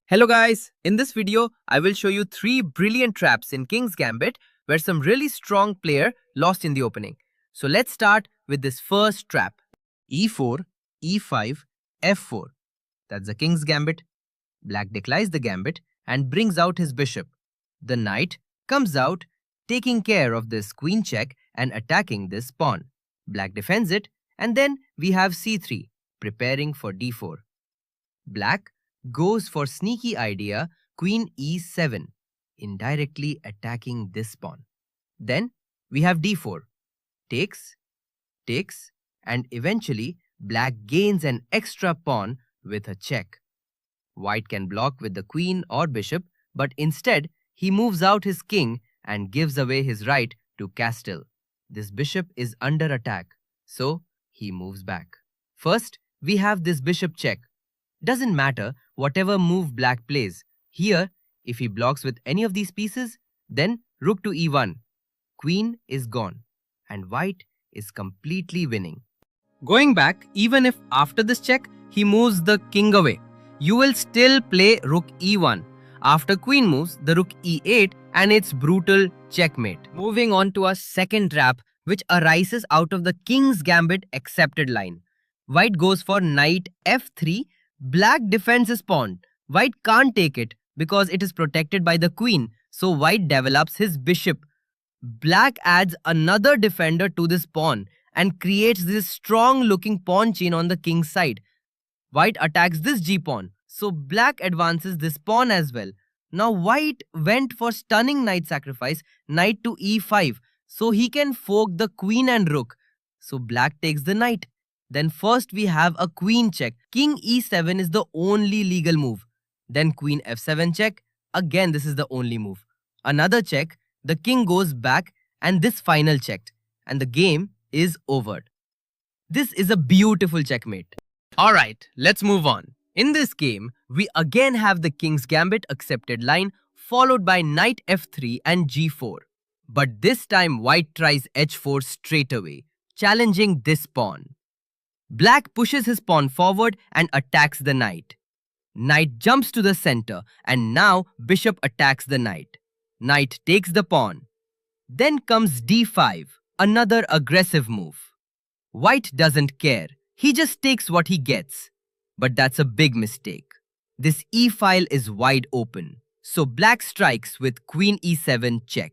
Hello guys, in this video, I will show you 3 brilliant traps in King's Gambit where some really strong player lost in the opening. So let's start with this first trap. E4, E5, F4. That's the King's Gambit. Black declines the gambit and brings out his bishop. The knight comes out, taking care of this queen check and attacking this pawn. Black defends it, and then we have C3, preparing for D4. Black goes for sneaky idea queen e7, indirectly attacking this pawn. Then we have d4, takes, takes, and eventually black gains an extra pawn with a check. White can block with the queen or bishop, but instead he moves out his king and gives away his right to castle. This bishop is under attack, so he moves back. First, we have this bishop check. Doesn't matter whatever move black plays. Here, if he blocks with any of these pieces, then rook to e1. Queen is gone and white is completely winning. Going back, even if after this check, he moves the king away, you will still play rook e1. After queen moves, the rook e8 and it's brutal checkmate. Moving on to our second trap, which arises out of the King's Gambit accepted line. White goes for knight f3. Black defends his pawn. White can't take it because it is protected by the queen, so white develops his bishop. Black adds another defender to this pawn and creates this strong-looking pawn chain on the king's side. White attacks this g-pawn, so black advances this pawn as well. Now white went for stunning knight sacrifice, knight to e5, so he can fork the queen and rook. So black takes the knight. Then first we have a queen check. King e7 is the only legal move. Then queen f7 check. Again, this is the only move. Another check. The king goes back and this final checked. And the game is over. This is a beautiful checkmate. Alright, let's move on. In this game, we again have the King's Gambit accepted line followed by knight f3 and g4. But this time white tries h4 straight away, challenging this pawn. Black pushes his pawn forward and attacks the knight. Knight jumps to the center and now bishop attacks the knight. Knight takes the pawn. Then comes d5, another aggressive move. White doesn't care. He just takes what he gets. But that's a big mistake. This e-file is wide open. So black strikes with queen e7 check.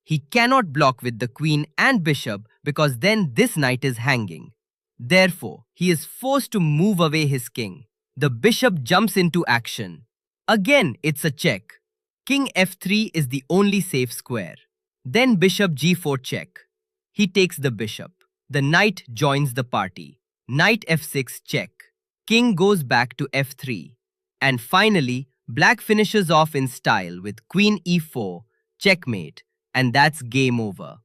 He cannot block with the queen and bishop because then this knight is hanging. Therefore, he is forced to move away his king. The bishop jumps into action. Again, it's a check. King f3 is the only safe square. Then bishop g4 check. He takes the bishop. The knight joins the party. Knight f6 check. King goes back to f3. And finally, black finishes off in style with queen e4, checkmate, and that's game over.